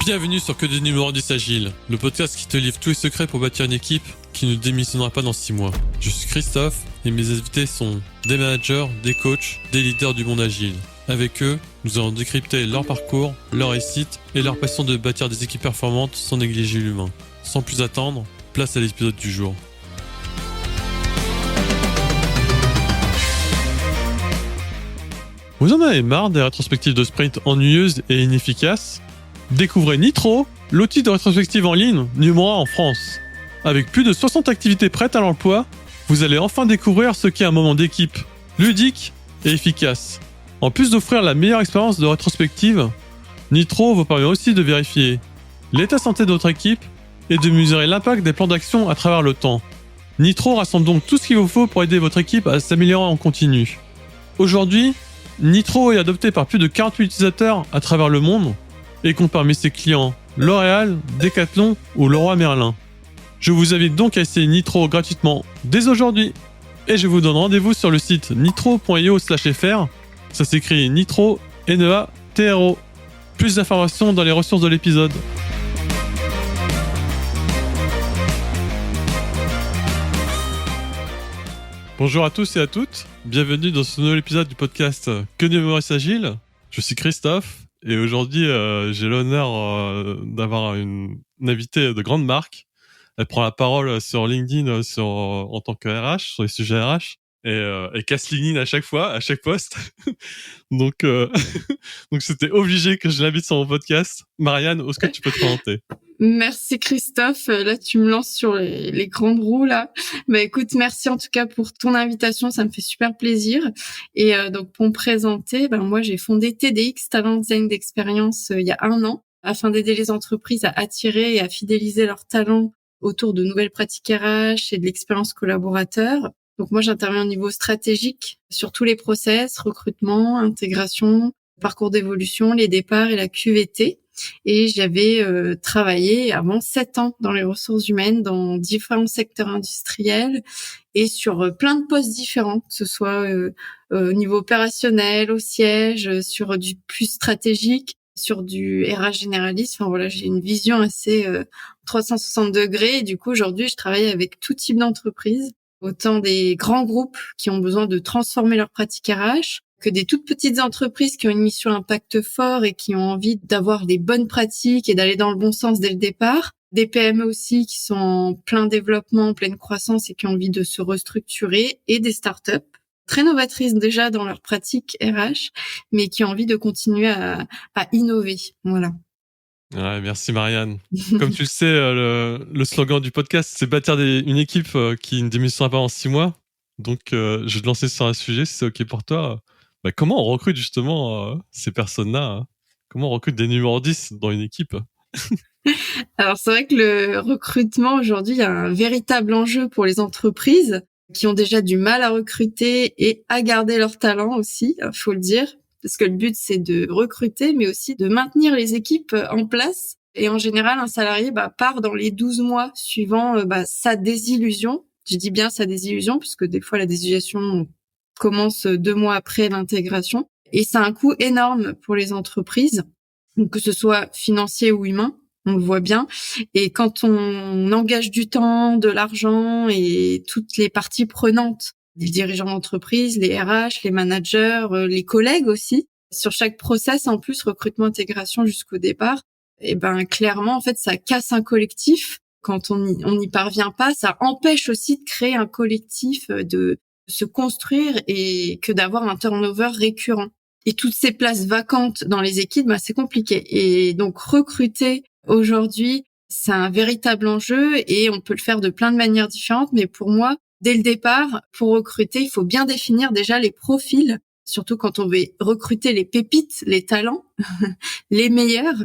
Bienvenue sur Que des numéros 10 Agile, le podcast qui te livre tous les secrets pour bâtir une équipe qui ne démissionnera pas dans 6 mois. Je suis Christophe et mes invités sont des managers, des coachs, des leaders du monde agile. Avec eux, nous allons décrypter leur parcours, leur réussite et leur passion de bâtir des équipes performantes sans négliger l'humain. Sans plus attendre, place à l'épisode du jour. Vous en avez marre des rétrospectives de sprint ennuyeuses et inefficaces ? Découvrez Nitro, l'outil de rétrospective en ligne numéro 1 en France. Avec plus de 60 activités prêtes à l'emploi, vous allez enfin découvrir ce qu'est un moment d'équipe, ludique et efficace. En plus d'offrir la meilleure expérience de rétrospective, Nitro vous permet aussi de vérifier l'état santé de votre équipe et de mesurer l'impact des plans d'action à travers le temps. Nitro rassemble donc tout ce qu'il vous faut pour aider votre équipe à s'améliorer en continu. Aujourd'hui, Nitro est adopté par plus de 48 utilisateurs à travers le monde et compte parmi ses clients L'Oréal, Decathlon ou Leroy Merlin. Je vous invite donc à essayer Nitro gratuitement dès aujourd'hui. Et je vous donne rendez-vous sur le site nitro.io/fr. Ça s'écrit Nitro, N-E-A-T-R-O. Plus d'informations dans les ressources de l'épisode. Bonjour à tous et à toutes. Bienvenue dans ce nouvel épisode du podcast Que des numéros Agile. Je suis Christophe. Et aujourd'hui, j'ai l'honneur d'avoir une invitée de grande marque. Elle prend la parole sur LinkedIn en tant que RH, sur les sujets RH. Et elle casse LinkedIn à chaque fois, à chaque post. donc, donc c'était obligé que je l'invite sur mon podcast. Marianne, est-ce que tu peux te présenter ? Merci Christophe, là tu me lances sur les grandes roues là. Bah écoute, merci en tout cas pour ton invitation, ça me fait super plaisir. Et donc pour me présenter, moi j'ai fondé TDX Talent Design d'Expérience il y a 1 an afin d'aider les entreprises à attirer et à fidéliser leurs talents autour de nouvelles pratiques RH et de l'expérience collaborateur. Donc moi j'interviens au niveau stratégique sur tous les process, recrutement, intégration, parcours d'évolution, les départs et la QVT. Et j'avais travaillé avant 7 ans dans les ressources humaines, dans différents secteurs industriels et sur plein de postes différents, que ce soit au niveau opérationnel, au siège, sur du plus stratégique, sur du RH généraliste. Enfin voilà, j'ai une vision assez 360 degrés. Et du coup, aujourd'hui, je travaille avec tout type d'entreprise, autant des grands groupes qui ont besoin de transformer leurs pratiques RH, que des toutes petites entreprises qui ont une mission impact fort et qui ont envie d'avoir des bonnes pratiques et d'aller dans le bon sens dès le départ. Des PME aussi qui sont en plein développement, en pleine croissance et qui ont envie de se restructurer. Et des startups très novatrices déjà dans leurs pratiques RH, mais qui ont envie de continuer à innover. Voilà. Ouais, merci Marianne. Comme tu le sais, le slogan du podcast, c'est bâtir une équipe qui ne démissionnera pas en 6 mois. Donc, je vais te lancer sur un sujet, si c'est OK pour toi. Comment on recrute justement ces personnes-là, hein ? Comment on recrute des numéros 10 dans une équipe ? Alors, c'est vrai que le recrutement, aujourd'hui, il y a un véritable enjeu pour les entreprises qui ont déjà du mal à recruter et à garder leurs talents aussi, faut le dire. Parce que le but, c'est de recruter, mais aussi de maintenir les équipes en place. Et en général, un salarié part dans les 12 mois suivant sa désillusion. Je dis bien sa désillusion, puisque des fois, la désillusion commence 2 mois après l'intégration. Et c'est un coût énorme pour les entreprises, donc que ce soit financier ou humain, on le voit bien. Et quand on engage du temps, de l'argent et toutes les parties prenantes, les dirigeants d'entreprise, les RH, les managers, les collègues aussi, sur chaque process, en plus, recrutement, intégration jusqu'au départ, clairement, en fait, ça casse un collectif. Quand on n'y parvient pas, ça empêche aussi de créer un collectif, de se construire et que d'avoir un turnover récurrent. Et toutes ces places vacantes dans les équipes, c'est compliqué. Et donc, recruter aujourd'hui, c'est un véritable enjeu et on peut le faire de plein de manières différentes. Mais pour moi, dès le départ, pour recruter, il faut bien définir déjà les profils, surtout quand on veut recruter les pépites, les talents, les meilleurs.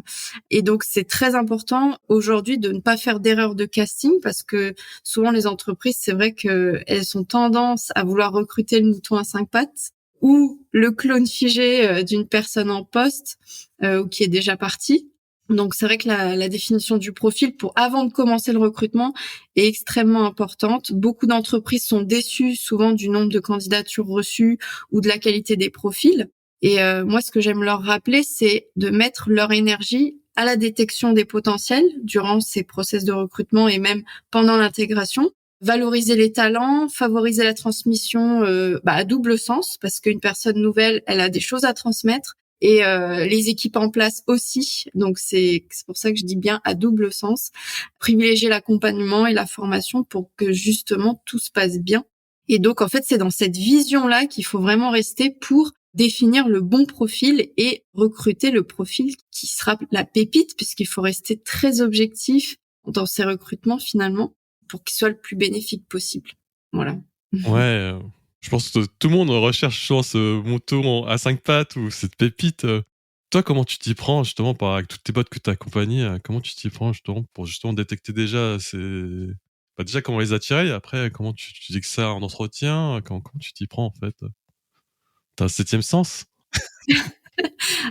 Et donc, c'est très important aujourd'hui de ne pas faire d'erreur de casting parce que souvent les entreprises, c'est vrai qu'elles ont tendance à vouloir recruter le mouton à 5 pattes ou le clone figé d'une personne en poste ou qui est déjà partie. Donc, c'est vrai que la définition du profil avant de commencer le recrutement est extrêmement importante. Beaucoup d'entreprises sont déçues souvent du nombre de candidatures reçues ou de la qualité des profils. Et moi, ce que j'aime leur rappeler, c'est de mettre leur énergie à la détection des potentiels durant ces process de recrutement et même pendant l'intégration, valoriser les talents, favoriser la transmission à double sens, parce qu'une personne nouvelle, elle a des choses à transmettre, et les équipes en place aussi. Donc c'est pour ça que je dis bien à double sens. Privilégier l'accompagnement et la formation pour que justement tout se passe bien. Et donc en fait, c'est dans cette vision-là qu'il faut vraiment rester pour définir le bon profil et recruter le profil qui sera la pépite, puisqu'il faut rester très objectif dans ces recrutements finalement pour qu'il soit le plus bénéfique possible. Voilà. Ouais, je pense que tout le monde recherche souvent ce mouton à 5 pattes ou cette pépite. Toi, comment tu t'y prends justement avec toutes tes boîtes que tu as accompagnées, comment tu t'y prends justement pour justement détecter déjà déjà comment les attirer, et après comment tu dis que ça en entretien, comment tu t'y prends en fait? Tu as un 7e sens?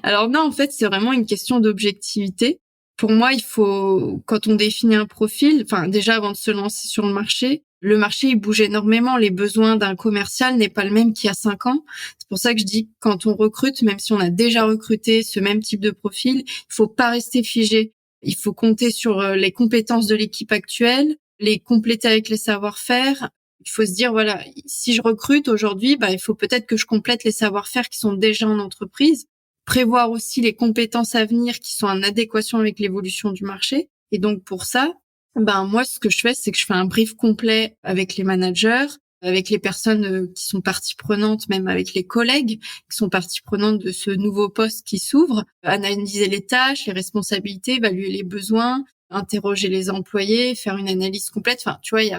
Alors non, en fait, c'est vraiment une question d'objectivité. Pour moi, il faut, quand on définit un profil, enfin déjà avant de se lancer sur le marché il bouge énormément. Les besoins d'un commercial n'est pas le même qu'il y a 5 ans. C'est pour ça que je dis que quand on recrute, même si on a déjà recruté ce même type de profil, il faut pas rester figé. Il faut compter sur les compétences de l'équipe actuelle, les compléter avec les savoir-faire. Il faut se dire, voilà, si je recrute aujourd'hui, il faut peut-être que je complète les savoir-faire qui sont déjà en entreprise. Prévoir aussi les compétences à venir qui sont en adéquation avec l'évolution du marché. Et donc pour ça, moi ce que je fais, c'est que je fais un brief complet avec les managers, avec les personnes qui sont parties prenantes, même avec les collègues qui sont parties prenantes de ce nouveau poste qui s'ouvre, analyser les tâches, les responsabilités, évaluer les besoins, interroger les employés, faire une analyse complète. Enfin, tu vois, il y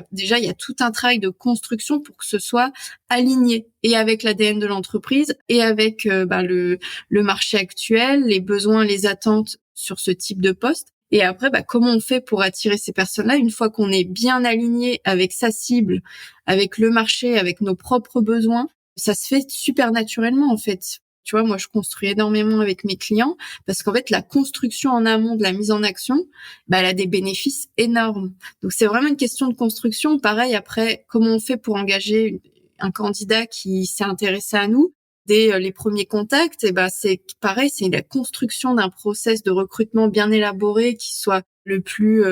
a tout un travail de construction pour que ce soit aligné et avec l'ADN de l'entreprise et avec le marché actuel, les besoins, les attentes sur ce type de poste. Et après, comment on fait pour attirer ces personnes-là une fois qu'on est bien aligné avec sa cible, avec le marché, avec nos propres besoins? Ça se fait super naturellement, en fait. Tu vois, moi, je construis énormément avec mes clients parce qu'en fait, la construction en amont de la mise en action, elle a des bénéfices énormes. Donc, c'est vraiment une question de construction. Pareil, après, comment on fait pour engager un candidat qui s'est intéressé à nous? Dès les premiers contacts, c'est pareil, c'est la construction d'un process de recrutement bien élaboré qui soit le plus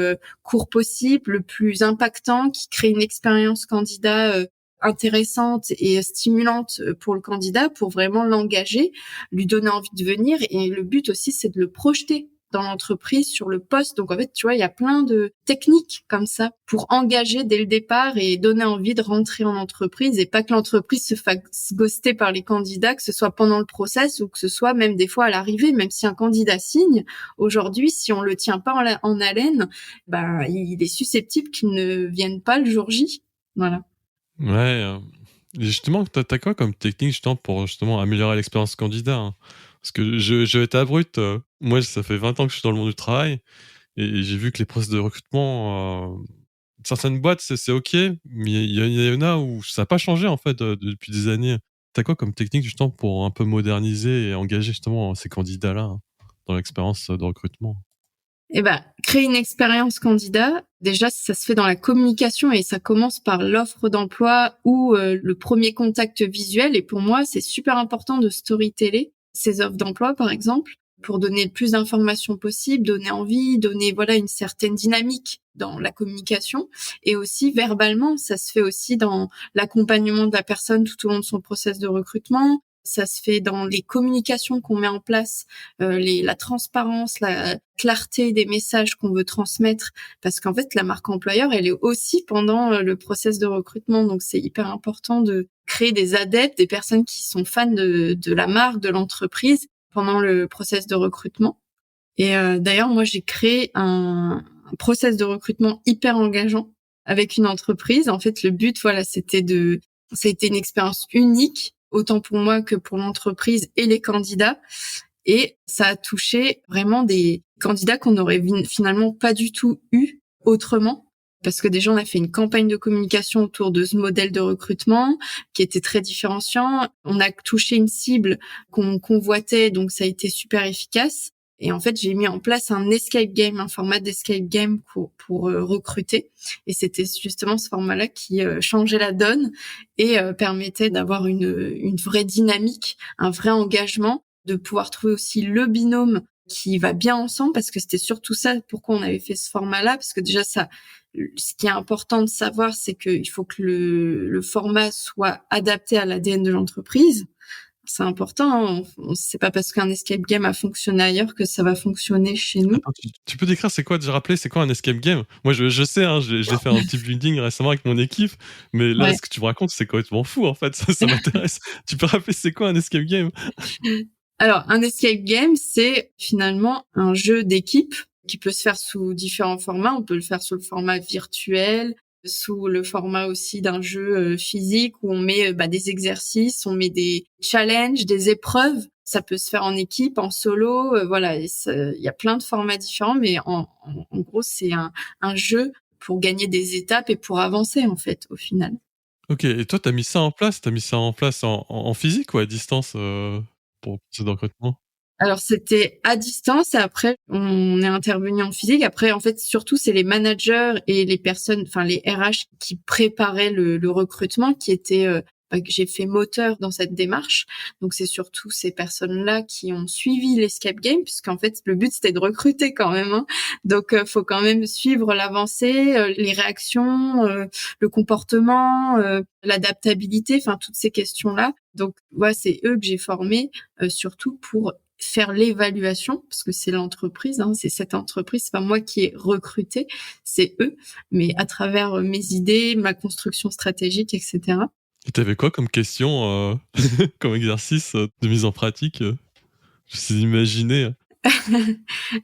court possible, le plus impactant, qui crée une expérience candidat intéressante et stimulante pour le candidat, pour vraiment l'engager, lui donner envie de venir. Et le but aussi, c'est de le projeter dans l'entreprise, sur le poste. Donc en fait, tu vois, il y a plein de techniques comme ça pour engager dès le départ et donner envie de rentrer en entreprise, et pas que l'entreprise se fasse ghoster par les candidats, que ce soit pendant le process ou que ce soit même des fois à l'arrivée. Même si un candidat signe, aujourd'hui, si on le tient pas en haleine, il est susceptible qu'il ne vienne pas le jour J. Voilà. Ouais, justement, t'as quoi comme technique justement pour justement améliorer l'expérience candidat, hein? Parce que je vais être abrupt, moi ça fait 20 ans que je suis dans le monde du travail, et j'ai vu que les process de recrutement, certaines boîtes c'est OK, mais il y en a où ça a pas changé en fait, depuis des années. T'as quoi comme technique justement pour un peu moderniser et engager justement ces candidats-là, hein, dans l'expérience de recrutement? Créer une expérience candidat, déjà, ça se fait dans la communication et ça commence par l'offre d'emploi ou le premier contact visuel. Et pour moi, c'est super important de storyteller ces offres d'emploi, par exemple, pour donner le plus d'informations possible, donner envie, donner une certaine dynamique dans la communication. Et aussi verbalement, ça se fait aussi dans l'accompagnement de la personne tout au long de son process de recrutement. Ça se fait dans les communications qu'on met en place, la transparence, la clarté des messages qu'on veut transmettre, parce qu'en fait, la marque employeur, elle est aussi pendant le process de recrutement. Donc, c'est hyper important de créer des adeptes, des personnes qui sont fans de la marque, de l'entreprise pendant le process de recrutement. Et d'ailleurs, moi, j'ai créé un process de recrutement hyper engageant avec une entreprise. En fait, le but, ça a été une expérience unique, autant pour moi que pour l'entreprise et les candidats. Et ça a touché vraiment des candidats qu'on n'aurait finalement pas du tout eu autrement. Parce que déjà, on a fait une campagne de communication autour de ce modèle de recrutement qui était très différenciant. On a touché une cible qu'on convoitait, donc ça a été super efficace. Et en fait, j'ai mis en place un escape game, un format d'escape game pour recruter. Et c'était justement ce format-là qui changeait la donne et permettait d'avoir une vraie dynamique, un vrai engagement, de pouvoir trouver aussi le binôme qui va bien ensemble, parce que c'était surtout ça pourquoi on avait fait ce format-là, parce que déjà ça, ce qui est important de savoir, c'est qu'il faut que le format soit adapté à l'ADN de l'entreprise. C'est important, hein. C'est pas parce qu'un escape game a fonctionné ailleurs que ça va fonctionner chez nous. Attends, tu peux décrire c'est quoi, déjà rappeler, c'est quoi un escape game? Moi, je sais, hein, j'ai fait un petit building récemment avec mon équipe, mais là, Ouais. ce que tu me racontes, c'est complètement fou, en fait, ça m'intéresse. Tu peux rappeler c'est quoi un escape game? Alors, un escape game, c'est finalement un jeu d'équipe qui peut se faire sous différents formats. On peut le faire sous le format virtuel, sous le format aussi d'un jeu physique où on met des exercices, on met des challenges, des épreuves. Ça peut se faire en équipe, en solo, voilà. Il y a plein de formats différents, mais en gros, c'est un jeu pour gagner des étapes et pour avancer, en fait, au final. OK, et toi, t'as mis ça en place? T'as mis ça en place en physique ou à distance, pour ce recrutement? Alors c'était à distance et après on est intervenu en physique. Après en fait surtout c'est les managers et les personnes, enfin les RH qui préparaient le recrutement qui étaient que j'ai fait moteur dans cette démarche. Donc c'est surtout ces personnes-là qui ont suivi l'escape game puisqu'en fait le but c'était de recruter quand même, hein. Donc faut quand même suivre l'avancée, les réactions, le comportement, l'adaptabilité, enfin toutes ces questions-là. Donc ouais, c'est eux que j'ai formés surtout pour faire l'évaluation, parce que c'est l'entreprise, hein, c'est cette entreprise, c'est pas moi qui ai recruté, c'est eux, mais à travers mes idées, ma construction stratégique, etc. Et tu quoi comme question, comme exercice, de mise en pratique? J'essaie d'imaginer.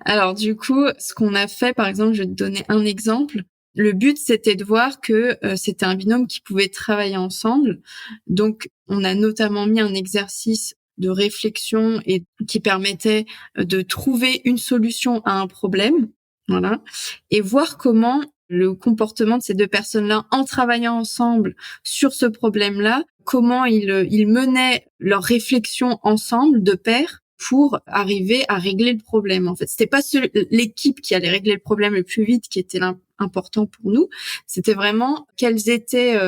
Alors du coup, ce qu'on a fait, par exemple, je vais te donner un exemple. Le but, c'était de voir que c'était un binôme qui pouvait travailler ensemble. Donc, on a notamment mis un exercice de réflexion et qui permettait de trouver une solution à un problème, voilà, et voir comment le comportement de ces deux personnes-là, en travaillant ensemble sur ce problème-là, comment ils menaient leur réflexion ensemble de pair pour arriver à régler le problème. En fait, c'était pas l'équipe qui allait régler le problème le plus vite qui était important pour nous. C'était vraiment quelles étaient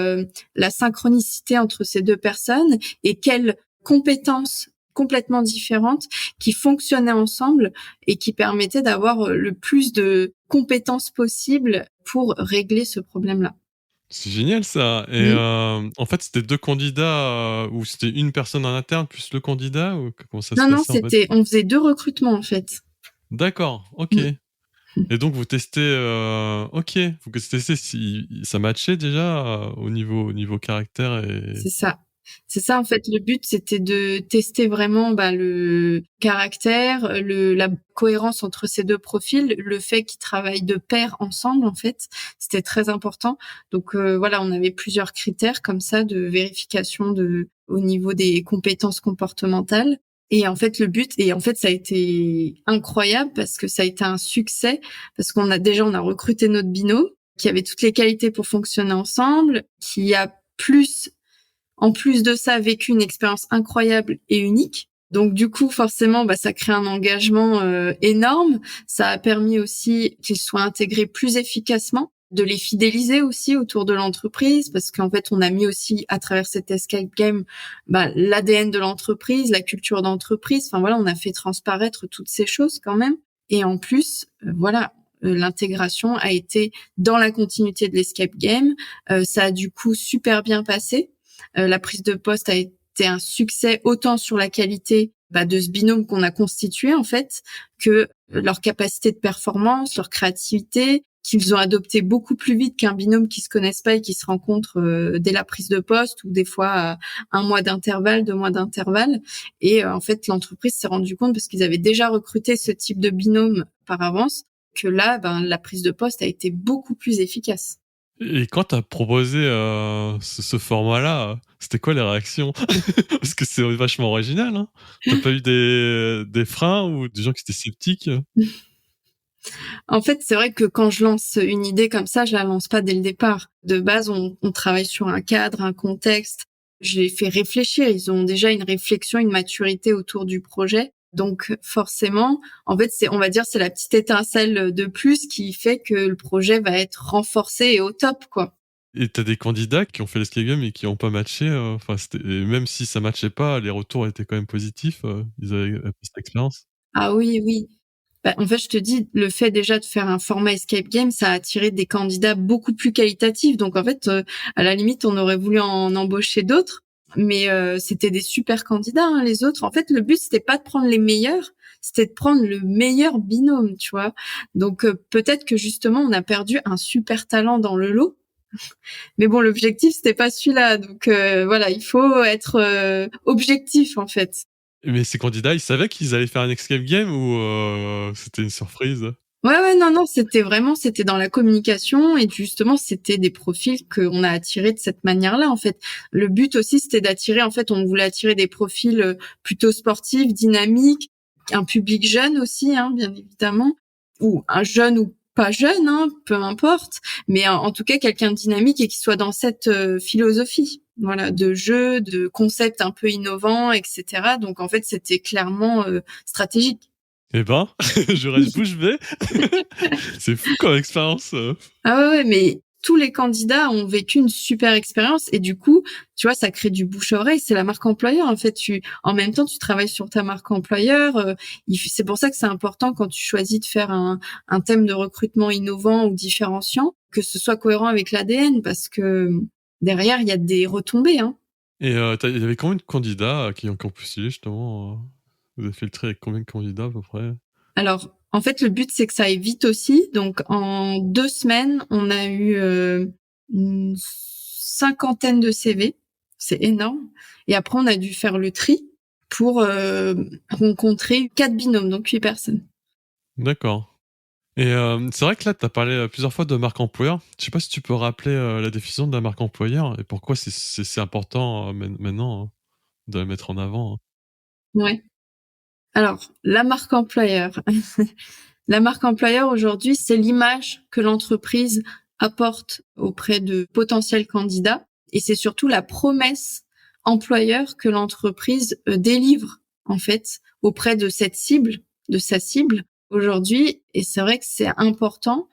la synchronicité entre ces deux personnes et quelles compétences complètement différentes qui fonctionnaient ensemble et qui permettaient d'avoir le plus de compétences possibles pour régler ce problème-là. C'est génial ça, et Mmh. en fait, c'était 2 candidats, ou c'était une personne en interne plus le candidat, ou comment ça se Non, passait, en fait? on faisait 2 recrutements, en fait. D'accord, OK, Mmh. et donc vous testez, OK, vous testez si ça matchait déjà, au niveau caractère et C'est ça. C'est ça, en fait, le but, c'était de tester vraiment, le caractère, la cohérence entre ces 2 profils, le fait qu'ils travaillent de pair ensemble, en fait, c'était très important. Donc voilà, on avait plusieurs critères comme ça de vérification au niveau des compétences comportementales et en fait, le but et en fait, ça a été incroyable parce que ça a été un succès parce on a recruté notre binôme qui avait toutes les qualités pour fonctionner ensemble, qui a en plus de ça, vécu une expérience incroyable et unique. Donc du coup, forcément, ça crée un engagement énorme. Ça a permis aussi qu'ils soient intégrés plus efficacement, de les fidéliser aussi autour de l'entreprise, parce qu'en fait, on a mis aussi à travers cet escape game l'ADN de l'entreprise, la culture d'entreprise. Enfin voilà, on a fait transparaître toutes ces choses quand même. Et en plus, l'intégration a été dans la continuité de l'escape game. Ça a du coup super bien passé. La prise de poste a été un succès autant sur la qualité de ce binôme qu'on a constitué en fait que leur capacité de performance, leur créativité, qu'ils ont adopté beaucoup plus vite qu'un binôme qui se connaissent pas et qui se rencontrent dès la prise de poste ou des fois à 1 mois d'intervalle, 2 mois d'intervalle. Et en fait, l'entreprise s'est rendue compte parce qu'ils avaient déjà recruté ce type de binôme par avance que là, la prise de poste a été beaucoup plus efficace. quand tu as proposé, ce format-là, c'était quoi les réactions? Parce que c'est vachement original, hein. Tu pas eu des freins ou des gens qui étaient sceptiques? En fait, c'est vrai que quand je lance une idée comme ça, je la lance pas dès le départ. De base, on travaille sur un cadre, un contexte. Je les fais réfléchir. Ils ont déjà une réflexion, une maturité autour du projet. Donc, forcément, en fait, on va dire, c'est la petite étincelle de plus qui fait que le projet va être renforcé et au top, quoi. Et tu des candidats qui ont fait l'escape game et qui ont pas matché, enfin, et même si ça matchait pas, les retours étaient quand même positifs, ils avaient appris cette expérience? Ah oui, oui. Bah, en fait, je te dis, le fait déjà de faire un format escape game, ça a attiré des candidats beaucoup plus qualitatifs. Donc, en fait, à la limite, on aurait voulu en embaucher d'autres, mais c'était des super candidats, hein, les autres. En fait, le but, c'était pas de prendre les meilleurs, c'était de prendre le meilleur binôme, tu vois. Donc, peut-être que justement, on a perdu un super talent dans le lot. Mais bon, l'objectif, c'était pas celui-là. Donc, voilà, il faut être objectif, en fait. Mais ces candidats, ils savaient qu'ils allaient faire un escape game ou c'était une surprise? Ouais, non, non, c'était dans la communication et justement, c'était des profils qu'on a attirés de cette manière-là, en fait. Le but aussi, c'était d'attirer, en fait, on voulait attirer des profils plutôt sportifs, dynamiques, un public jeune aussi, hein, bien évidemment, ou un jeune ou pas jeune, hein, peu importe, mais en tout cas, quelqu'un de dynamique et qui soit dans cette philosophie. Voilà, de jeu, de concepts un peu innovants, etc. Donc, en fait, c'était clairement stratégique. Eh ben, je reste bouche bée. C'est fou comme expérience. Ah ouais, mais tous les candidats ont vécu une super expérience et du coup, tu vois, ça crée du bouche-à-oreille. C'est la marque employeur. En fait, en même temps, tu travailles sur ta marque employeur. C'est pour ça que c'est important quand tu choisis de faire un thème de recrutement innovant ou différenciant, que ce soit cohérent avec l'ADN parce que derrière, il y a des retombées, hein. Et il y avait combien de candidats qui ont postulé justement Vous avez filtré avec combien de candidats à peu près? Alors, en fait, le but, c'est que ça aille vite aussi. Donc, en 2 semaines, on a eu une cinquantaine de CV. C'est énorme. Et après, on a dû faire le tri pour rencontrer 4 binômes, donc 8 personnes. D'accord. Et c'est vrai que là, tu as parlé plusieurs fois de marque employeur. Je sais pas si tu peux rappeler la définition de la marque employeur et pourquoi c'est important maintenant de la mettre en avant. Ouais. Alors, la marque employeur. La marque employeur, aujourd'hui, c'est l'image que l'entreprise apporte auprès de potentiels candidats et c'est surtout la promesse employeur que l'entreprise délivre, en fait, auprès de cette cible, de sa cible aujourd'hui. Et c'est vrai que c'est important.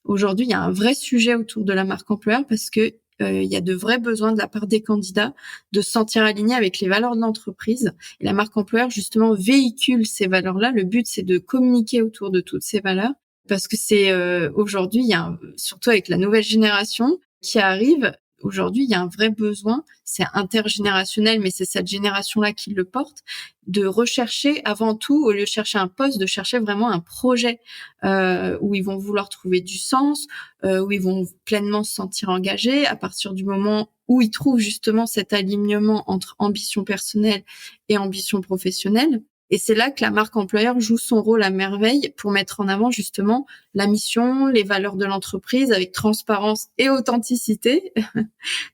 Aujourd'hui, il y a un vrai sujet autour de la marque employeur parce que il y a de vrais besoins de la part des candidats de se sentir alignés avec les valeurs de l'entreprise. Et la marque employeur, justement, véhicule ces valeurs-là. Le but, c'est de communiquer autour de toutes ces valeurs parce que c'est aujourd'hui, il y a surtout avec la nouvelle génération qui arrive. Aujourd'hui, il y a un vrai besoin, c'est intergénérationnel, mais c'est cette génération-là qui le porte, de rechercher avant tout, au lieu de chercher un poste, de chercher vraiment un projet où ils vont vouloir trouver du sens, où ils vont pleinement se sentir engagés à partir du moment où ils trouvent justement cet alignement entre ambition personnelle et ambition professionnelle. Et c'est là que la marque employeur joue son rôle à merveille pour mettre en avant justement la mission, les valeurs de l'entreprise avec transparence et authenticité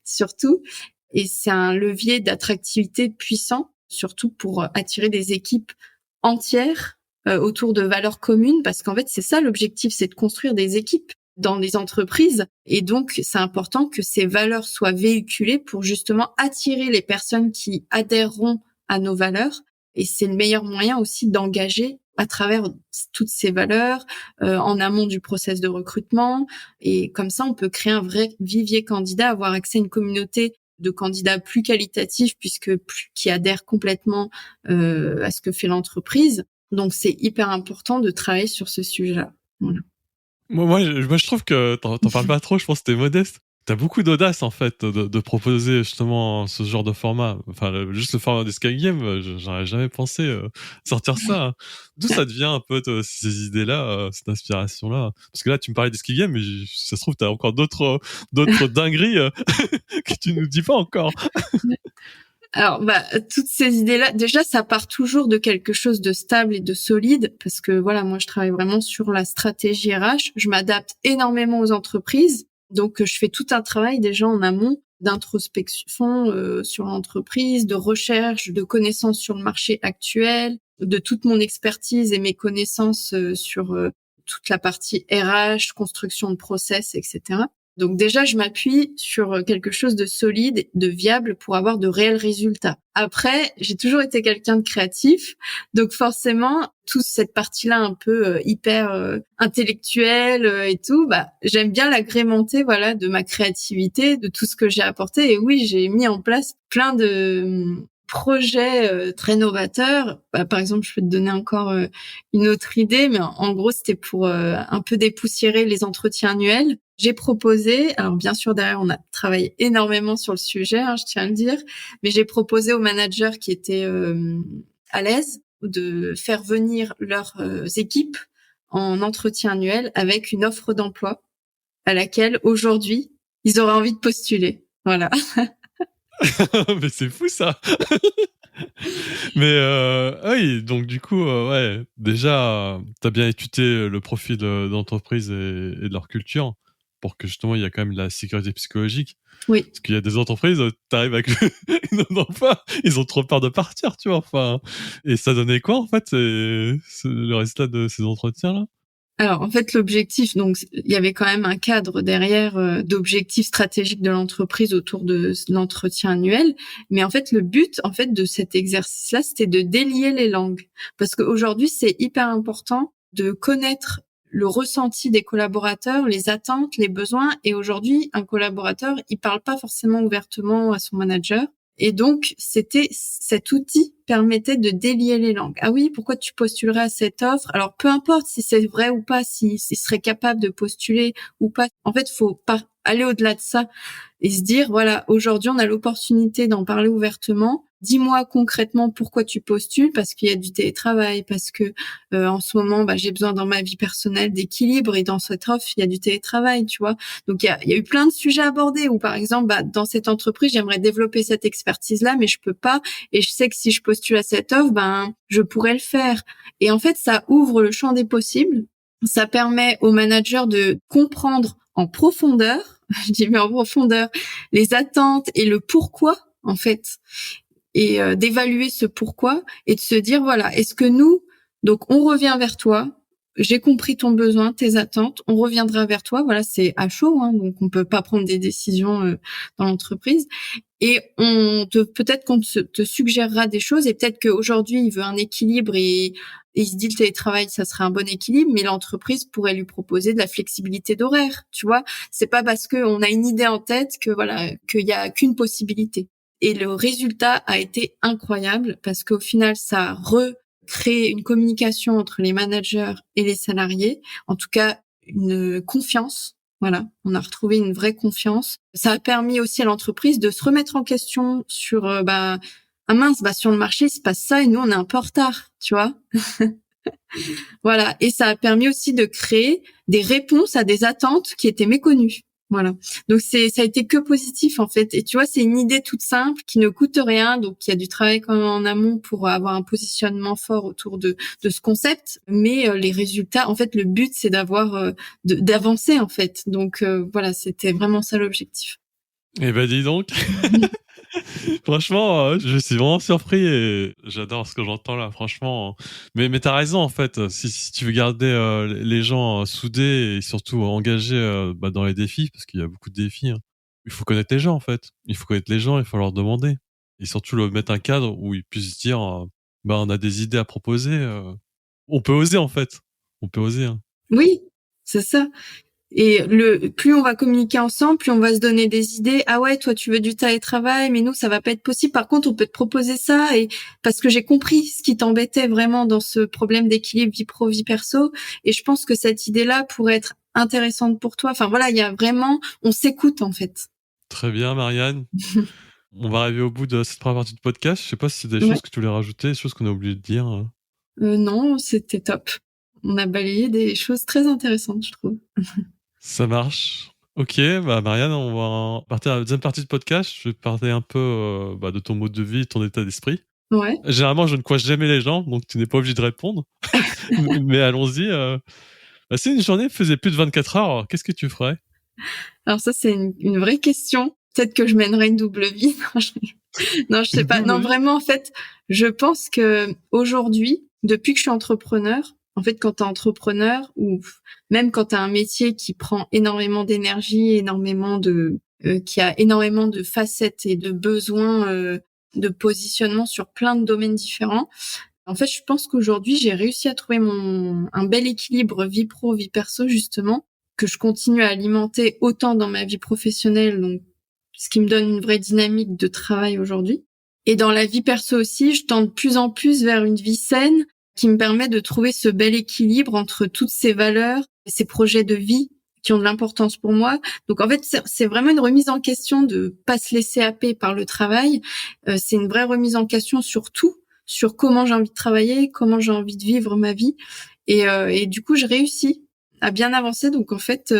surtout. Et c'est un levier d'attractivité puissant, surtout pour attirer des équipes entières autour de valeurs communes, parce qu'en fait, c'est ça l'objectif, c'est de construire des équipes dans les entreprises. Et donc, c'est important que ces valeurs soient véhiculées pour justement attirer les personnes qui adhéreront à nos valeurs. Et c'est le meilleur moyen aussi d'engager à travers toutes ces valeurs en amont du process de recrutement. Et comme ça, on peut créer un vrai vivier candidat, avoir accès à une communauté de candidats plus qualitatifs qui adhèrent complètement à ce que fait l'entreprise. Donc, c'est hyper important de travailler sur ce sujet-là. Voilà. Moi, je trouve que t'en parles pas trop, je pense que t'es modeste. T'as beaucoup d'audace, en fait, de proposer justement ce genre de format. Enfin, juste le format d'escape game, j'aurais jamais pensé sortir ça. D'où ça devient un peu ces idées-là, cette inspiration-là? Parce que là, tu me parlais d'escape game, mais ça se trouve, t'as encore d'autres dingueries que tu nous dis pas encore. Alors, toutes ces idées-là, déjà, ça part toujours de quelque chose de stable et de solide, parce que voilà, moi, je travaille vraiment sur la stratégie RH. Je m'adapte énormément aux entreprises, donc je fais tout un travail déjà en amont d'introspection sur l'entreprise, de recherche, de connaissances sur le marché actuel, de toute mon expertise et mes connaissances sur toute la partie RH, construction de process, etc. Donc déjà, je m'appuie sur quelque chose de solide, de viable pour avoir de réels résultats. Après, j'ai toujours été quelqu'un de créatif, donc forcément, toute cette partie-là un peu hyper intellectuelle et tout, j'aime bien l'agrémenter, voilà, de ma créativité, de tout ce que j'ai apporté. Et oui, j'ai mis en place plein de projet très novateur. Bah, par exemple, je peux te donner encore une autre idée, mais en gros, c'était pour un peu dépoussiérer les entretiens annuels. J'ai proposé, alors bien sûr derrière on a travaillé énormément sur le sujet, hein, je tiens à le dire, mais j'ai proposé aux managers qui étaient à l'aise de faire venir leurs équipes en entretien annuel avec une offre d'emploi à laquelle aujourd'hui ils auraient envie de postuler. Voilà. Mais c'est fou ça. Mais oui, donc du coup, ouais, déjà, t'as bien étudié le profil d'entreprise et de leur culture pour que justement il y a quand même de la sécurité psychologique. Oui. Parce qu'il y a des entreprises, t'arrives avec une offre d'emploi, ils ont trop peur de partir, tu vois. Enfin, et ça donnait quoi en fait, le résultat de ces entretiens-là? Alors en fait l'objectif, donc il y avait quand même un cadre derrière d'objectifs stratégiques de l'entreprise autour de l'entretien annuel, mais en fait le but en fait de cet exercice-là, c'était de délier les langues, parce qu'aujourd'hui c'est hyper important de connaître le ressenti des collaborateurs, les attentes, les besoins, et aujourd'hui un collaborateur il parle pas forcément ouvertement à son manager. Et donc, cet outil permettait de délier les langues. Ah oui, pourquoi tu postulerais à cette offre? Alors, peu importe si c'est vrai ou pas, s'il serait capable de postuler ou pas. En fait, faut pas aller au-delà de ça et se dire, voilà, aujourd'hui, on a l'opportunité d'en parler ouvertement. Dis-moi concrètement pourquoi tu postules, parce qu'il y a du télétravail, parce que en ce moment, bah, j'ai besoin dans ma vie personnelle d'équilibre, et dans cette offre, il y a du télétravail, tu vois. Donc, il y a eu plein de sujets abordés où, par exemple, bah, dans cette entreprise, j'aimerais développer cette expertise-là, mais je peux pas. Et je sais que si je postule à cette offre, ben, je pourrais le faire. Et en fait, ça ouvre le champ des possibles. Ça permet au manager de comprendre en profondeur, je dis bien en profondeur, les attentes et le pourquoi, en fait, et d'évaluer ce pourquoi et de se dire, voilà, est-ce que nous, donc on revient vers toi, j'ai compris ton besoin, tes attentes, on reviendra vers toi, voilà, c'est à chaud, hein, donc on peut pas prendre des décisions dans l'entreprise, et peut-être qu'on te suggérera des choses, et peut-être qu'aujourd'hui il veut un équilibre, et il se dit le télétravail ça serait un bon équilibre, mais l'entreprise pourrait lui proposer de la flexibilité d'horaire, tu vois. C'est pas parce qu'on a une idée en tête que voilà qu'il y a qu'une possibilité. Et le résultat a été incroyable parce qu'au final ça a recréé une communication entre les managers et les salariés, en tout cas une confiance. Voilà, on a retrouvé une vraie confiance. Ça a permis aussi à l'entreprise de se remettre en question sur ah mince, bah sur le marché il se passe ça et nous on est un peu en retard, tu vois. Voilà, et ça a permis aussi de créer des réponses à des attentes qui étaient méconnues. Voilà. Donc ça a été que positif en fait. Et tu vois, c'est une idée toute simple qui ne coûte rien. Donc il y a du travail quand même en amont pour avoir un positionnement fort autour de ce concept. Mais les résultats, en fait, le but c'est d'avancer en fait. Donc voilà, c'était vraiment ça l'objectif. Eh ben dis donc. Franchement, je suis vraiment surpris et j'adore ce que j'entends là, franchement. Mais t'as raison en fait. Si tu veux garder les gens soudés et surtout engagés dans les défis, parce qu'il y a beaucoup de défis, hein, il faut connaître les gens en fait. Il faut connaître les gens, il faut leur demander. Et surtout leur mettre un cadre où ils puissent se dire, on a des idées à proposer. On peut oser en fait. On peut oser. Hein. Oui, c'est ça. Et plus on va communiquer ensemble, plus on va se donner des idées. Ah ouais, toi tu veux du télétravail, mais nous ça va pas être possible. Par contre, on peut te proposer ça, et parce que j'ai compris ce qui t'embêtait vraiment dans ce problème d'équilibre vie pro vie perso, et je pense que cette idée-là pourrait être intéressante pour toi. Enfin voilà, il y a vraiment, on s'écoute en fait. Très bien, Marianne. On va arriver au bout de cette première partie de podcast. Je sais pas si c'est des Ouais. choses que tu voulais rajouter, des choses qu'on a oublié de dire. Non, c'était top. On a balayé des choses très intéressantes, je trouve. Ça marche. Ok, Marianne, on va partir à la deuxième partie de podcast. Je vais parler un peu de ton mode de vie, ton état d'esprit. Ouais. Généralement, je ne coince jamais les gens, donc tu n'es pas obligé de répondre. Mais allons-y. Si une journée faisait plus de 24 heures, alors qu'est-ce que tu ferais? Alors ça, c'est une vraie question. Peut-être que je mènerais une double vie. Non, je sais Une pas. double Non, vie? vraiment, en fait, je pense que aujourd'hui, depuis que je suis entrepreneur, en fait, quand t'es entrepreneur, ou même quand t'as un métier qui prend énormément d'énergie, qui a énormément de facettes et de besoins, de positionnement sur plein de domaines différents. En fait, je pense qu'aujourd'hui, j'ai réussi à trouver un bel équilibre vie pro, vie perso, justement, que je continue à alimenter autant dans ma vie professionnelle, donc ce qui me donne une vraie dynamique de travail aujourd'hui. Et dans la vie perso aussi, je tends de plus en plus vers une vie saine qui me permet de trouver ce bel équilibre entre toutes ces valeurs et ces projets de vie qui ont de l'importance pour moi. Donc en fait, c'est vraiment une remise en question de pas se laisser happer par le travail. C'est une vraie remise en question sur tout, sur comment j'ai envie de travailler, comment j'ai envie de vivre ma vie. Et du coup, je réussis à bien avancer. Donc en fait,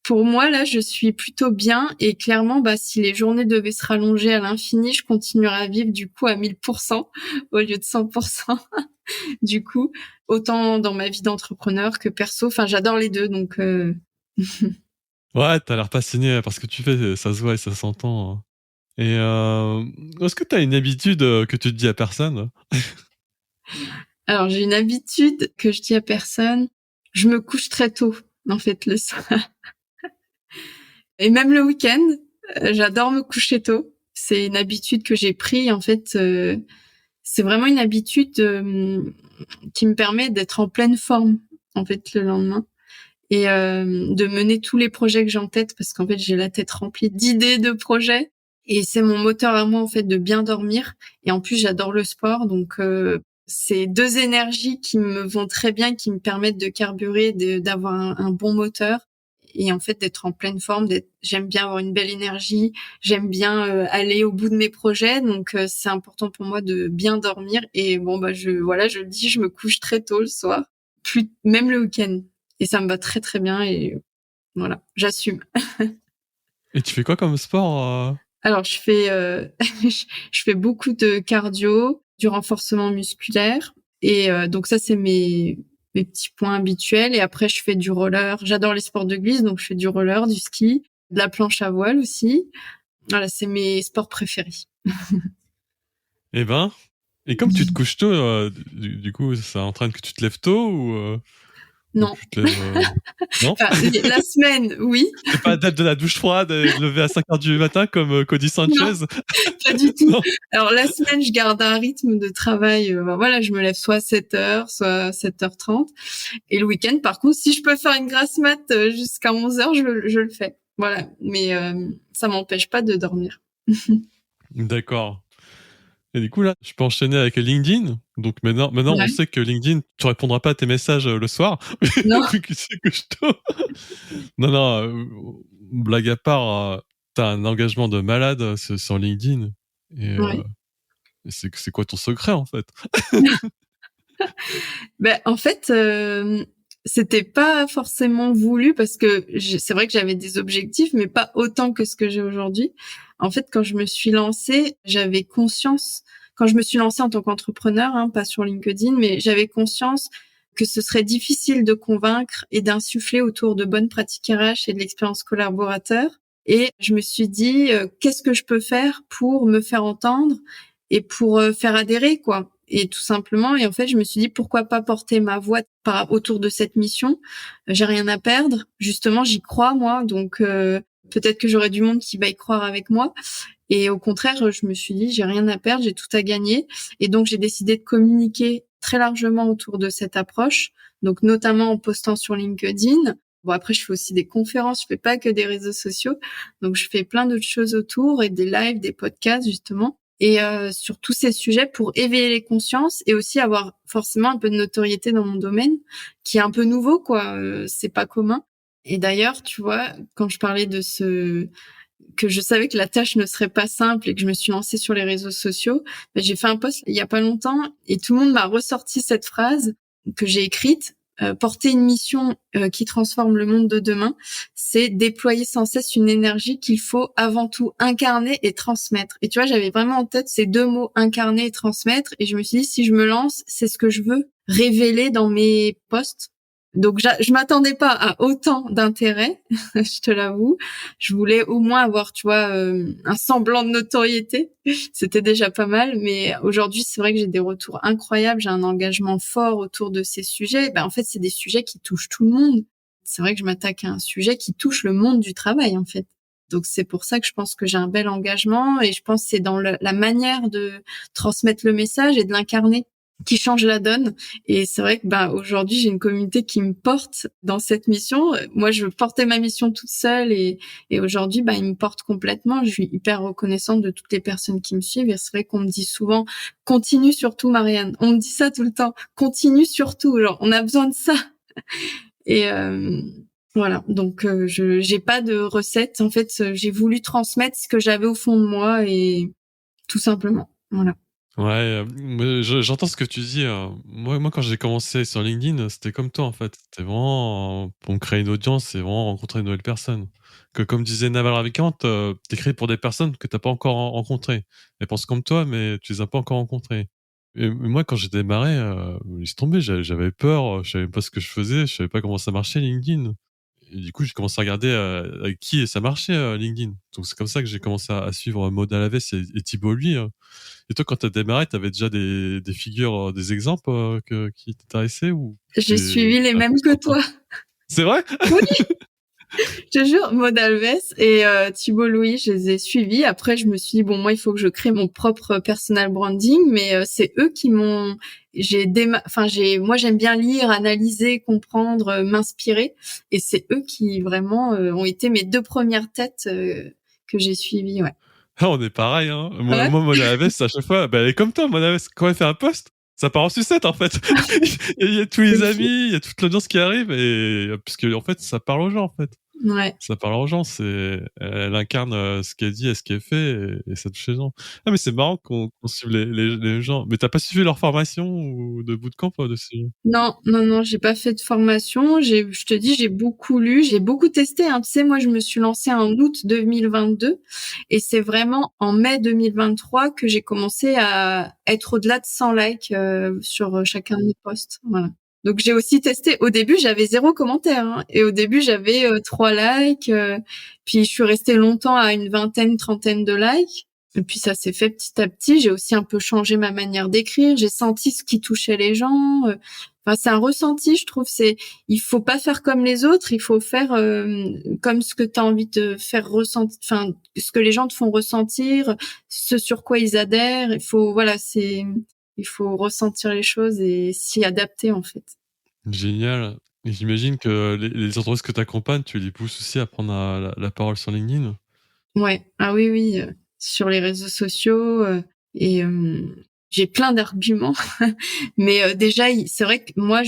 pour moi, là, je suis plutôt bien et clairement, si les journées devaient se rallonger à l'infini, je continuerais à vivre du coup à 1000% au lieu de 100%. Du coup, autant dans ma vie d'entrepreneur que perso. Enfin, j'adore les deux, donc. Ouais, t'as l'air passionné par ce que tu fais, ça se voit et ça s'entend, hein. Et est-ce que t'as une habitude que tu te dis à personne? Alors, j'ai une habitude que je dis à personne. Je me couche très tôt, en fait, le soir. Et même le week-end, j'adore me coucher tôt. C'est une habitude que j'ai pris, en fait. C'est vraiment une habitude qui me permet d'être en pleine forme, en fait, le lendemain. Et de mener tous les projets que j'ai en tête, parce qu'en fait, j'ai la tête remplie d'idées, de projets. Et c'est mon moteur à moi, en fait, de bien dormir. Et en plus, j'adore le sport. Donc, c'est deux énergies qui me vont très bien, qui me permettent de carburer, d'avoir un bon moteur. Et en fait, d'être en pleine forme. J'aime bien avoir une belle énergie. J'aime bien aller au bout de mes projets. Donc, c'est important pour moi de bien dormir. Et bon, je le dis, je me couche très tôt le soir. Même le week-end. Et ça me va très, très bien. Et voilà, j'assume. Et tu fais quoi comme sport? Alors, je fais, je fais beaucoup de cardio, du renforcement musculaire. Et donc ça, c'est mes petits points habituels. Et après, je fais du roller. J'adore les sports de glisse, donc je fais du roller, du ski, de la planche à voile aussi. Voilà, c'est mes sports préférés. Eh ben, et comme tu te couches tôt, du coup, ça entraîne que tu te lèves tôt ou Non. tu te lèves... Non? Enfin, la semaine, oui. C'est pas date de la douche froide et de lever à 5h du matin comme Cody Sanchez? Non, pas du tout. Non. Alors, la semaine, je garde un rythme de travail. Voilà, je me lève soit à 7h, soit 7h30. Et le week-end, par contre, si je peux faire une grasse mat jusqu'à 11h, je le fais. Voilà. Mais ça m'empêche pas de dormir. D'accord. Et du coup, là, je peux enchaîner avec LinkedIn. Donc maintenant, on Ouais. sait que LinkedIn, tu répondras pas à tes messages le soir, Non. vu que c'est que je tôt. Non, non, blague à part, t'as un engagement de malade sur LinkedIn. Et Ouais. c'est quoi ton secret, en fait? En fait, c'était pas forcément voulu parce que c'est vrai que j'avais des objectifs, mais pas autant que ce que j'ai aujourd'hui. En fait, quand je me suis lancée, j'avais conscience, quand je me suis lancée en tant qu'entrepreneur, pas sur LinkedIn, mais j'avais conscience que ce serait difficile de convaincre et d'insuffler autour de bonnes pratiques RH et de l'expérience collaborateur. Et je me suis dit, qu'est-ce que je peux faire pour me faire entendre et pour faire adhérer, quoi. Et tout simplement, et en fait, je me suis dit, pourquoi pas porter ma voix autour de cette mission? J'ai rien à perdre. Justement, j'y crois, moi. Donc, peut-être que j'aurai du monde qui va y croire avec moi. Et au contraire, je me suis dit, j'ai rien à perdre, j'ai tout à gagner. Et donc, j'ai décidé de communiquer très largement autour de cette approche. Donc, notamment en postant sur LinkedIn. Bon, après, je fais aussi des conférences. Je fais pas que des réseaux sociaux. Donc, je fais plein d'autres choses autour et des lives, des podcasts, justement. Et sur tous ces sujets pour éveiller les consciences et aussi avoir forcément un peu de notoriété dans mon domaine qui est un peu nouveau, quoi. C'est pas commun. Et d'ailleurs, tu vois, quand je parlais que je savais que la tâche ne serait pas simple et que je me suis lancée sur les réseaux sociaux, j'ai fait un post il y a pas longtemps et tout le monde m'a ressorti cette phrase que j'ai écrite. Porter une mission qui transforme le monde de demain, c'est déployer sans cesse une énergie qu'il faut avant tout incarner et transmettre. Et tu vois, j'avais vraiment en tête ces deux mots, incarner et transmettre, et je me suis dit, si je me lance, c'est ce que je veux révéler dans mes posts. Donc, je m'attendais pas à autant d'intérêt, je te l'avoue. Je voulais au moins avoir, tu vois, un semblant de notoriété. C'était déjà pas mal, mais aujourd'hui, c'est vrai que j'ai des retours incroyables. J'ai un engagement fort autour de ces sujets. En fait, c'est des sujets qui touchent tout le monde. C'est vrai que je m'attaque à un sujet qui touche le monde du travail, en fait. Donc, c'est pour ça que je pense que j'ai un bel engagement et je pense que c'est dans la manière de transmettre le message et de l'incarner. qui change la donne. Et c'est vrai que aujourd'hui, j'ai une communauté qui me porte dans cette mission. Moi, je portais ma mission toute seule et aujourd'hui, ils me portent complètement. Je suis hyper reconnaissante de toutes les personnes qui me suivent. Et c'est vrai qu'on me dit souvent, continue surtout, Marianne. On me dit ça tout le temps. Continue surtout. Genre, on a besoin de ça. Et voilà. Donc, j'ai pas de recette. En fait, j'ai voulu transmettre ce que j'avais au fond de moi et tout simplement. Voilà. Ouais, j'entends ce que tu dis. Moi, quand j'ai commencé sur LinkedIn, c'était comme toi, en fait. C'était vraiment pour me créer une audience et vraiment rencontrer de nouvelles personnes. Que comme disait Naval Ravikant, t'écris pour des personnes que t'as pas encore rencontrées. Elles pensent comme toi, mais tu les as pas encore rencontrées. Et moi, quand j'ai démarré, laisse tomber, j'avais peur, je savais pas ce que je faisais, je savais pas comment ça marchait LinkedIn. Et du coup, j'ai commencé à regarder avec qui ça marchait LinkedIn. Donc c'est comme ça que j'ai commencé à suivre Maud Alaves et Thibault Lui. Et toi, quand t'as démarré, t'avais déjà des figures, des exemples qui t'intéressaient ou J'ai suivi les un peu mêmes que toi. C'est vrai? Oui, je te jure, Maud Alves et Thibault Louis, je les ai suivis. Après, je me suis dit, bon, moi, il faut que je crée mon propre personal branding, mais c'est eux qui m'ont... Moi, j'aime bien lire, analyser, comprendre, m'inspirer. Et c'est eux qui, vraiment, ont été mes 2 premières têtes que j'ai suivies, ouais. Ah, on est pareil, hein. Ouais, Maud Alaves, à chaque fois, elle est comme toi, Maud Alaves. Quand elle fait un post, ça part en sucette, en fait. Il y a tous les aussi. amis, il y a toute l'audience qui arrive et puisque, en fait, ça parle aux gens, en fait. Ouais. Ça parle aux gens, elle incarne ce qu'elle dit et ce qu'elle fait et ça touche les gens. Ah, mais c'est marrant qu'on suive les gens. Mais t'as pas suivi leur formation ou de bootcamp dessus? Non, non, non, j'ai pas fait de formation. Je te dis, j'ai beaucoup lu, j'ai beaucoup testé, hein. Tu sais, moi, je me suis lancée en août 2022 et c'est vraiment en mai 2023 que j'ai commencé à être au-delà de 100 likes sur chacun de mes posts. Voilà. Donc, j'ai aussi testé. Au début, j'avais 0 commentaire, hein. Et au début, j'avais 3 likes. Puis, je suis restée longtemps à une vingtaine, trentaine de likes. Et puis ça s'est fait petit à petit. J'ai aussi un peu changé ma manière d'écrire. J'ai senti ce qui touchait les gens. Enfin, c'est un ressenti, je trouve. Il faut pas faire comme les autres. Il faut faire comme ce que tu as envie de faire ressentir. Enfin, ce que les gens te font ressentir, ce sur quoi ils adhèrent. Il faut ressentir les choses et s'y adapter en fait. Génial. Et j'imagine que les entreprises que tu accompagnes, tu les pousses aussi à prendre la parole sur LinkedIn? Ouais. Ah oui, oui. Sur les réseaux sociaux et j'ai plein d'arguments. Mais déjà, c'est vrai que moi,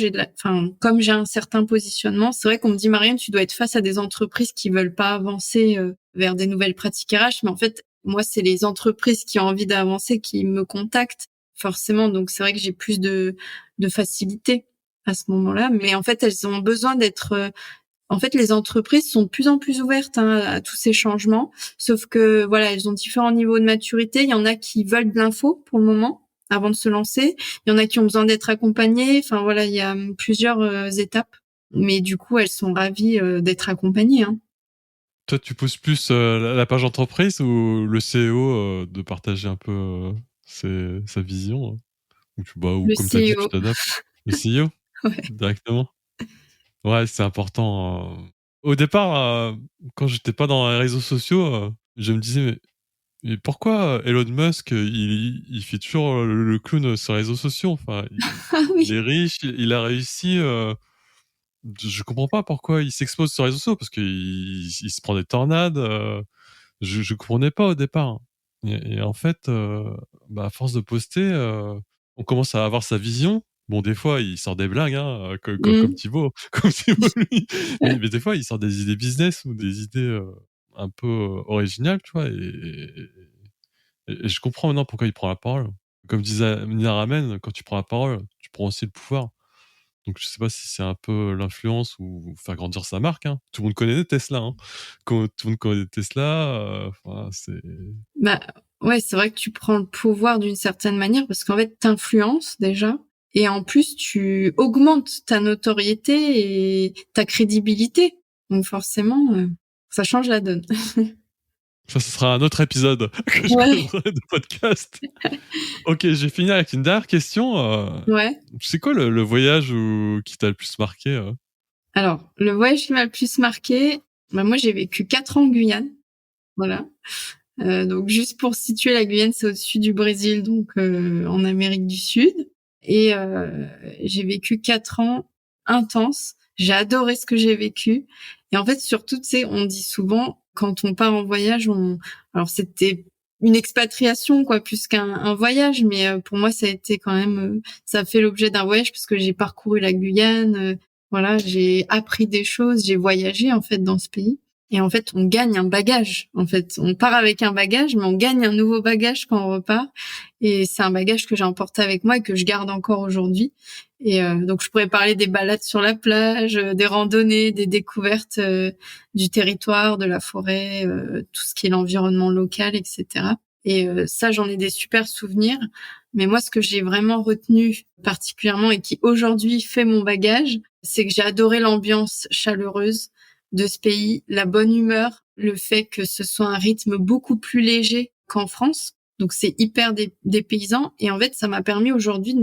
comme j'ai un certain positionnement, c'est vrai qu'on me dit, Marianne, tu dois être face à des entreprises qui veulent pas avancer vers des nouvelles pratiques RH. Mais en fait, moi, c'est les entreprises qui ont envie d'avancer qui me contactent forcément. Donc, c'est vrai que j'ai plus de facilité à ce moment-là. Mais en fait, elles ont besoin d'être... En fait, les entreprises sont de plus en plus ouvertes à tous ces changements. Sauf que, voilà, elles ont différents niveaux de maturité. Il y en a qui veulent de l'info pour le moment avant de se lancer. Il y en a qui ont besoin d'être accompagnés. Enfin voilà, il y a plusieurs étapes. Mais du coup, elles sont ravies d'être accompagnées. Hein. Toi, tu pousses plus la page entreprise ou le CEO de partager un peu sa vision? Ou Le comme tu as dit, tu CEO. t'adaptes. Le CEO, Ouais. directement? Ouais, c'est important. Au départ, quand j'étais pas dans les réseaux sociaux, je me disais, mais pourquoi Elon Musk, il fait toujours le clown sur les réseaux sociaux? Enfin, Ah il oui. est riche, il a réussi. Je comprends pas pourquoi il s'expose sur les réseaux sociaux parce qu'il se prend des tornades. Je comprenais pas au départ. Et en fait, à force de poster, on commence à avoir sa vision. Bon, des fois, il sort des blagues, hein, comme Mm. Thibaut, comme Thibaut lui. Mais des fois, il sort des idées business ou des idées un peu originales, tu vois. Et je comprends maintenant pourquoi il prend la parole. Comme disait Nina Ramen, quand tu prends la parole, tu prends aussi le pouvoir. Donc je sais pas si c'est un peu l'influence ou faire grandir sa marque, hein. Tout le monde connaît Tesla, hein. Tout le monde connaît Tesla, enfin c'est Bah ouais, c'est vrai que tu prends le pouvoir d'une certaine manière parce qu'en fait, t'influences déjà. Et en plus, tu augmentes ta notoriété et ta crédibilité. Donc forcément, ça change la donne. ça, ce sera un autre épisode que je Ouais. creuserai de podcast. OK, j'ai fini avec une dernière question, Ouais. c'est quoi le voyage qui t'a le plus marqué, Alors, le voyage qui m'a le plus marqué, moi j'ai vécu 4 ans en Guyane, voilà. Donc juste pour situer, la Guyane c'est au-dessus du Brésil, donc en Amérique du Sud. Et j'ai vécu 4 ans intenses. J'ai adoré ce que j'ai vécu. Et en fait, surtout, tu sais, on dit souvent, quand on part en voyage, alors c'était une expatriation, quoi, plus qu'un voyage. Mais pour moi, ça a été quand même, ça a fait l'objet d'un voyage parce que j'ai parcouru la Guyane. Voilà, j'ai appris des choses, j'ai voyagé, en fait, dans ce pays. Et en fait, on gagne un bagage. En fait, on part avec un bagage, mais on gagne un nouveau bagage quand on repart. Et c'est un bagage que j'ai emporté avec moi et que je garde encore aujourd'hui. Et donc, je pourrais parler des balades sur la plage, des randonnées, des découvertes du territoire, de la forêt, tout ce qui est l'environnement local, etc. Et ça, j'en ai des super souvenirs. Mais moi, ce que j'ai vraiment retenu particulièrement et qui aujourd'hui fait mon bagage, c'est que j'ai adoré l'ambiance chaleureuse de ce pays, la bonne humeur, le fait que ce soit un rythme beaucoup plus léger qu'en France. Donc c'est hyper dépaysant et en fait ça m'a permis aujourd'hui de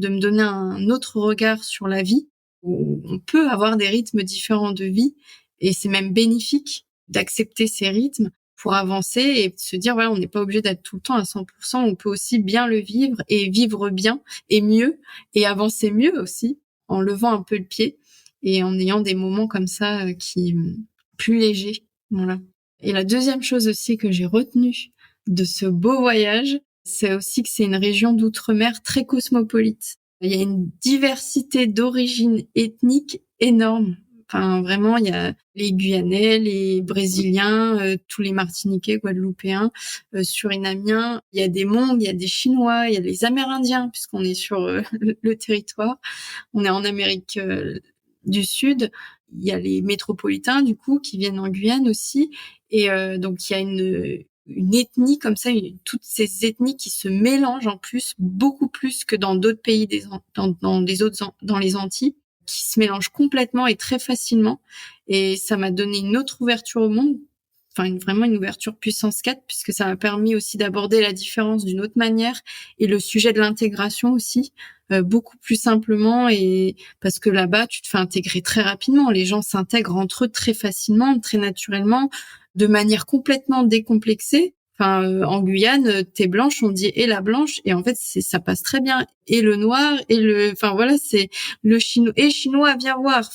me donner un autre regard sur la vie. On peut avoir des rythmes différents de vie et c'est même bénéfique d'accepter ces rythmes pour avancer et se dire voilà, on n'est pas obligé d'être tout le temps à 100%, on peut aussi bien le vivre et vivre bien et mieux et avancer mieux aussi en levant un peu le pied et en ayant des moments comme ça qui plus légers. Voilà. Et la deuxième chose aussi que j'ai retenue de ce beau voyage, c'est aussi que c'est une région d'outre-mer très cosmopolite. Il y a une diversité d'origines ethniques énorme. Enfin, vraiment, il y a les Guyanais, les Brésiliens, tous les Martiniquais, Guadeloupéens, Surinamiens. Il y a des Hmong, il y a des Chinois, il y a les Amérindiens, puisqu'on est sur le territoire. On est en Amérique du Sud. Il y a les métropolitains, du coup, qui viennent en Guyane aussi. Et donc, il y a une ethnie comme ça, toutes ces ethnies qui se mélangent en plus, beaucoup plus que dans d'autres pays dans les Antilles, qui se mélangent complètement et très facilement. Et ça m'a donné une autre ouverture au monde, vraiment une ouverture puissance 4, puisque ça m'a permis aussi d'aborder la différence d'une autre manière et le sujet de l'intégration aussi, beaucoup plus simplement et parce que là-bas, tu te fais intégrer très rapidement. Les gens s'intègrent entre eux très facilement, très naturellement, de manière complètement décomplexée. En Guyane, t'es blanche, on dit et la blanche, et en fait, ça passe très bien. Et le noir, c'est le chinois, viens voir.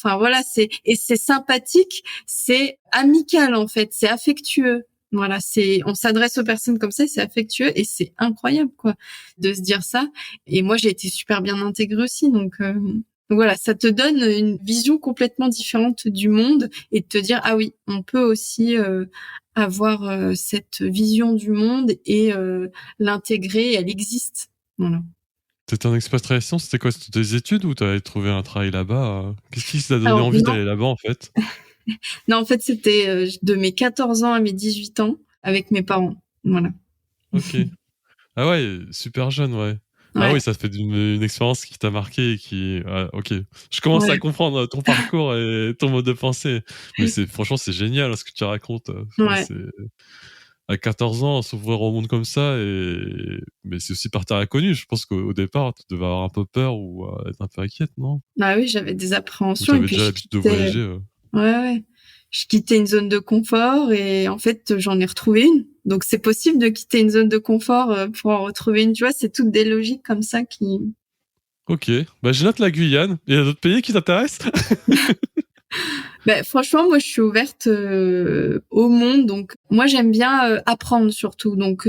Et c'est sympathique, c'est amical, en fait, c'est affectueux. Voilà, on s'adresse aux personnes comme ça, c'est affectueux et c'est incroyable, quoi, de se dire ça. Et moi, j'ai été super bien intégrée aussi, donc voilà, ça te donne une vision complètement différente du monde et de te dire ah oui, on peut aussi avoir cette vision du monde et l'intégrer, elle existe. Voilà. T'étais en expatriation, c'était quoi? C'était tes études ou t'avais trouvé un travail là-bas? Qu'est-ce qui t'a donné Alors, envie non. d'aller là-bas en fait? Non, en fait, c'était de mes 14 ans à mes 18 ans avec mes parents. Voilà. Ok. Ah ouais, super jeune, ouais. Ah Ouais. oui, ça fait une expérience qui t'a marqué et qui... Ouais, ok. Je commence à Ouais. comprendre ton parcours et ton mode de pensée. Mais franchement, c'est génial ce que tu racontes. Enfin, Ouais. À 14 ans, s'ouvrir au monde comme ça, mais c'est aussi par terre inconnue. Je pense qu'au départ, tu devais avoir un peu peur ou être un peu inquiète, non? Bah oui, j'avais des Ou appréhensions et t'avais puis déjà je l'habitude de quittais. voyager Ouais. Je quittais une zone de confort et en fait, j'en ai retrouvé une. Donc, c'est possible de quitter une zone de confort pour en retrouver une. Tu vois, c'est toutes des logiques comme ça qui... Ok. Bah, je note la Guyane. Il y a d'autres pays qui t'intéressent? Franchement, moi, je suis ouverte au monde. Donc, moi, j'aime bien apprendre surtout. Donc,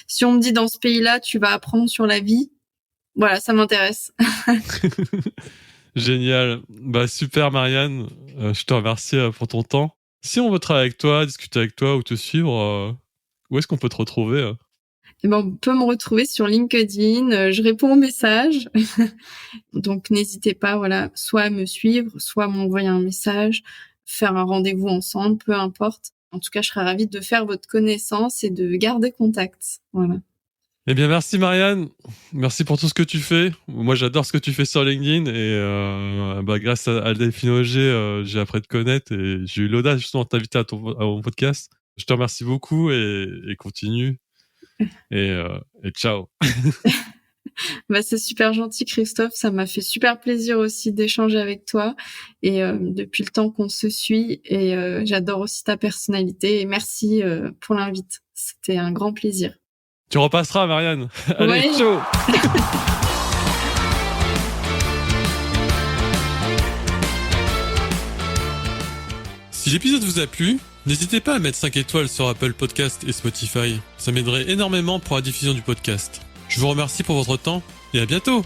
si on me dit dans ce pays-là, tu vas apprendre sur la vie, voilà, ça m'intéresse. Génial. Bah, super, Marianne. Je te remercie pour ton temps. Si on veut travailler avec toi, discuter avec toi ou te suivre, où est-ce qu'on peut te retrouver? Et on peut me retrouver sur LinkedIn. Je réponds aux messages. Donc, n'hésitez pas, voilà, soit à me suivre, soit à m'envoyer un message, faire un rendez-vous ensemble, peu importe. En tout cas, je serais ravie de faire votre connaissance et de garder contact. Voilà. Eh bien, merci Marianne. Merci pour tout ce que tu fais. Moi, j'adore ce que tu fais sur LinkedIn et grâce à Delphine Auger, j'ai appris à te connaître et j'ai eu l'audace justement de t'inviter à mon podcast. Je te remercie beaucoup et continue. Et ciao. C'est super gentil, Christophe. Ça m'a fait super plaisir aussi d'échanger avec toi et depuis le temps qu'on se suit et j'adore aussi ta personnalité et merci pour l'invite. C'était un grand plaisir. Tu repasseras, Marianne. Allez, Ouais. ciao. Si l'épisode vous a plu, n'hésitez pas à mettre 5 étoiles sur Apple Podcast et Spotify. Ça m'aiderait énormément pour la diffusion du podcast. Je vous remercie pour votre temps et à bientôt.